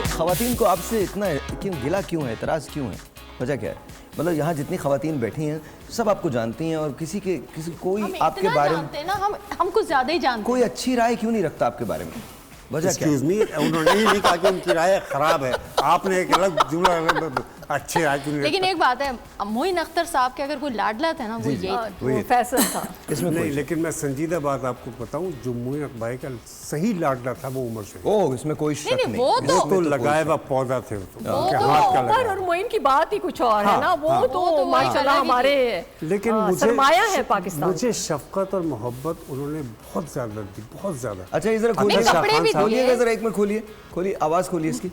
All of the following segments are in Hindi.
ख़वातीन को आपसे इतना क्यों गिला क्यों है, एतराज़ क्यों है, वजह क्या है? मतलब यहाँ जितनी ख़वातीन बैठी हैं सब आपको जानती हैं और किसी कोई आपके बारे में ना हम कुछ ज़्यादा ही जानते हैं। कोई अच्छी राय क्यों नहीं रखता आपके बारे में? वजह क्या? एक्सक्यूज़ मी, उन्होंने ही नहीं कहा कि उनकी राय खराब है, आपने एक अलग जुमला अच्छे राय क्यों नहीं। लेकिन एक बात है, मोइन अख्तर साहब के अगर कोई लाडला था ना वो ये वो फैसल था। इसमें नहीं, लेकिन मैं संजीदा बात आपको बताऊं, जो मोइन भाई का सही लाडला था वो उमर से। ओह, इसमें कोई शक नहीं। वो तो लगाए हुआ पौधा थे, उनके हाथ का उमर लगा। और मोइन की बात ही कुछ और है ना। वो तो माशाल्लाह हमारे लेकिन सरमाया है पाकिस्तान। मुझे शफकत और मोहब्बत उन्होंने बहुत ज्यादा दी, बहुत ज्यादा। अच्छा, इधर खोलिए, कपड़े भी खोलिएगा जरा, एक मिनट खोलिए, आवाज़ खोलिए इसकी।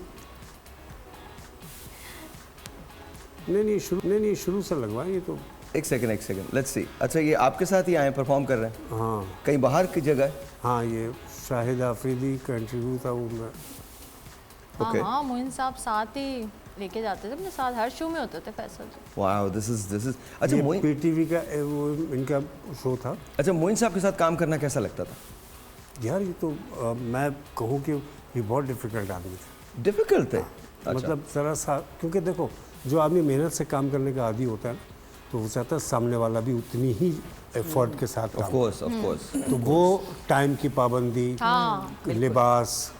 नहीं, शुरू से लगवाएंगे तो। एक सेकंड, लेट्स सी। अच्छा, ये आपके साथ ही आए परफॉर्म कर रहे हैं? हाँ, कहीं बाहर की जगह है? हाँ, ये शाहिद आफरीदी का इंटरव्यू था वो मैं। ओके। हाँ, मोइन साहब साथ ही लेके जाते थे अपने साथ, हर शो में होते थे फैसल जी। वाओ, दिस इज अच्छा, मोइन पीटीवी का वो इनका शो था। अच्छा, मोइन साहब के साथ काम करना कैसा लगता था? यार ये तो मैं कहूँ कि ये बहुत डिफिकल्ट आदमी थे। डिफिकल्ट थे? अच्छा। मतलब ज़रा सा, क्योंकि देखो जो आदमी मेहनत से काम करने का आदी होता है ना, तो वो चाहता है सामने वाला भी उतनी ही एफर्ट के साथ ऑफ कोर्स तो वो टाइम की पाबंदी, लिबास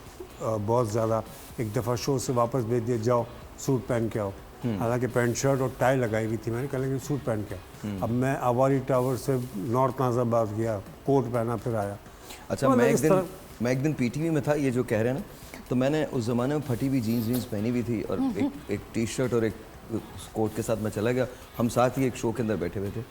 बहुत ज़्यादा। एक दफ़ा शो से वापस भेज दिया, जाओ सूट पहन के आओ। हालांकि पैंट शर्ट और टाई लगाई हुई थी, मैंने कहा लेकिन सूट पहन के आओ। अब मैं आवारी टावर से नॉर्थ नाजाबाद गया, कोट पहना, फिर आया। अच्छा, मैं एक दिन पीटीवी में था, ये जो कह रहे हैं ना, तो मैंने उस ज़माने में फटी हुई जीन्स पहनी हुई थी और एक टी शर्ट और एक कोट के साथ मैं चला गया। हम साथ ही एक शो के अंदर बैठे हुए थे,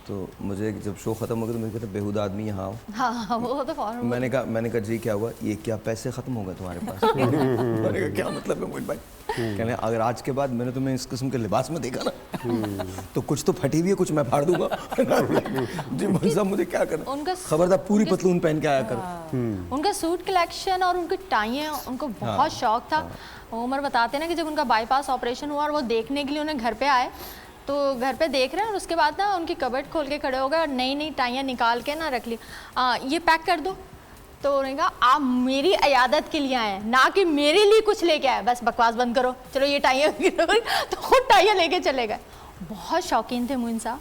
तो मुझे जब शो ख़त्म हो गया तो मुझे कहता बेहुदा आदमी यहाँ आओ। हाँ, वो तो फौरन मैंने कहा जी क्या हुआ? ये क्या पैसे ख़त्म हो गए तुम्हारे पास? मैंने कहा क्या मतलब है मोइन भाई? कहने अगर आज के बाद मैंने तुम्हें इस किस्म के लिबास में देखा ना तो कुछ तो फटी हुई है, कुछ मैं फाड़ दूंगा। जी मोइन साहब, मुझे क्या करना, खबरदार पूरी पतलून पहन के आया कर। उनका सूट कलेक्शन और उनकी टाइयाँ, उनको बहुत शौक था। उमर बताते ना कि जब उनका बाईपास ऑपरेशन हुआ और वो देखने के लिए उन्हें घर पे आए, तो घर पे देख रहे हैं और उसके बाद ना उनकी कबर्ड खोल के खड़े हो गए और नई टाइयाँ निकाल के ना रख ली। ये पैक कर दो। तो उन्होंने कहा आप मेरी अयादत के लिए आए, ना कि मेरे लिए कुछ लेके आए, बस बकवास बंद करो, चलो ये टाइयाँ तो खुद टाइयाँ लेके चले गए। बहुत शौकीन थे मोइन साहब,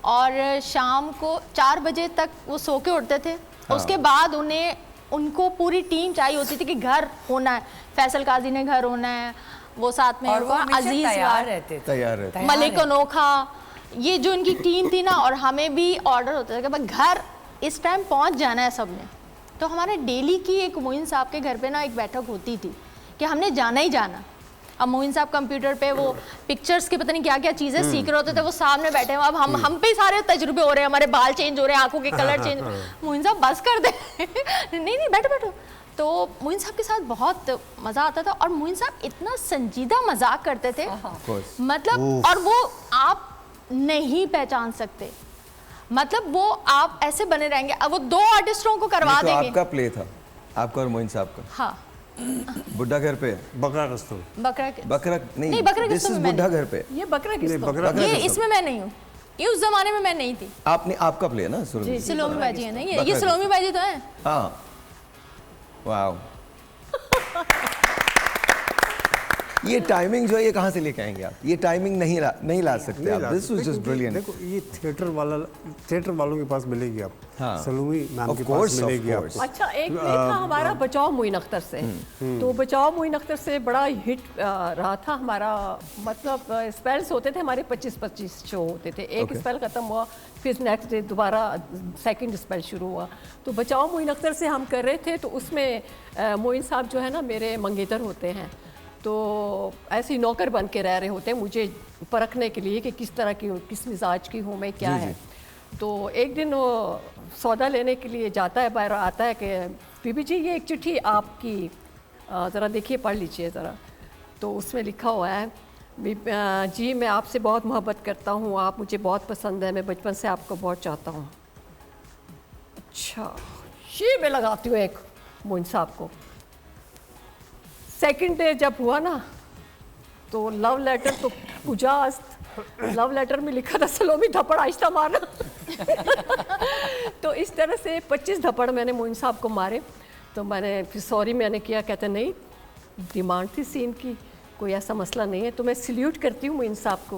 और शाम को 4 बजे तक वो सो के उठते थे। उसके बाद उनको पूरी टीम चाहिए होती थी कि घर होना है, फैसल काजी ने घर होना है, वो साथ में अजीज तैयार रहते, मलिक अनोखा, ये जो इनकी टीम थी ना, और हमें भी ऑर्डर होता था कि भाई घर इस टाइम पहुंच जाना है सबने। तो हमारे डेली की एक मोइन साहब के घर पे ना एक बैठक होती थी कि हमने जाना ही जाना। अब मोइन साहब कंप्यूटर पे वो पिक्चर्स के पता नहीं क्या क्या चीज़ें सीख रहे होते थे, वो सामने बैठे हैं। अब हम पे सारे तजुर्बे हो रहे हैं, हमारे बाल चेंज हो रहे हैं, आंखों के कलर चेंज। मोइन साहब बस कर दे नहीं बैठो। तो मोइन साहब के साथ बहुत मज़ा आता था, और मोइन साहब इतना संजीदा मजाक करते थे, मतलब, और वो आप नहीं पहचान सकते, मतलब वो आप ऐसे बने रहेंगे। अब वो 2 आर्टिस्टों को करवा तो देंगे। आपका प्ले था, आपका और मोइन साहब का? हाँ, बुड्ढा घर पे, बकरा कस्तूर, बकरा नहीं, बकरा दिस इज बुड्ढा घर पे। ये बकरा किसको? ये इसमें मैं नहीं हूँ, ये उस जमाने में मैं नहीं थी। आपका प्ले है ना सलोमी बाजी है ना, ये सलोमी बाजी तो है। हाँ, वाओ। ये टाइमिंग जो है ये कहाँ से लेके आएंगे आप? ये टाइमिंग नहीं ला सकते आप। This was just brilliant. देखो ये थिएटर वालों के पास मिलेगी आप। हाँ, सलोमी मैम के पास मिलेगी आपको। अच्छा, एक प्ले था हमारा बचाओ मोइन अख्तर से। तो बचाओ मोइन अख्तर से बड़ा हिट रहा था हमारा, मतलब स्पेल्स होते थे हमारे 25-25 शो होते थे। एक स्पेल खत्म हुआ, फिर नेक्स्ट डे दोबारा सेकंड स्पेल शुरू हुआ। तो बचाओ मोइन अख्तर से हम कर रहे थे, तो उसमें मोइन साहब जो है ना मेरे मंगेतर होते हैं, तो ऐसे ही नौकर बन के रह रहे होते हैं मुझे परखने के लिए कि किस तरह की, किस मिजाज की हूँ मैं, क्या है। तो एक दिन वो सौदा लेने के लिए जाता है, बाहर आता है कि बीबी जी ये एक चिट्ठी आपकी, ज़रा देखिए, पढ़ लीजिए ज़रा। तो उसमें लिखा हुआ है, जी मैं आपसे बहुत मोहब्बत करता हूँ, आप मुझे बहुत पसंद है, मैं बचपन से आपको बहुत चाहता हूँ। अच्छा, ये मैं लगाती हूँ एक मोइन साहब को। सेकंड डे जब हुआ ना, तो लव लेटर तो पुजास्त, लव लेटर में लिखा था सलोमी धपड़ आहिस्ता मारना। तो इस तरह से 25 धपड़ मैंने मोइन साहब को मारे। तो मैंने फिर सॉरी मैंने किया, कहते नहीं डिमांड थी सीन की, कोई ऐसा मसला नहीं है। तो मैं सल्यूट करती हूँ मोइन साहब को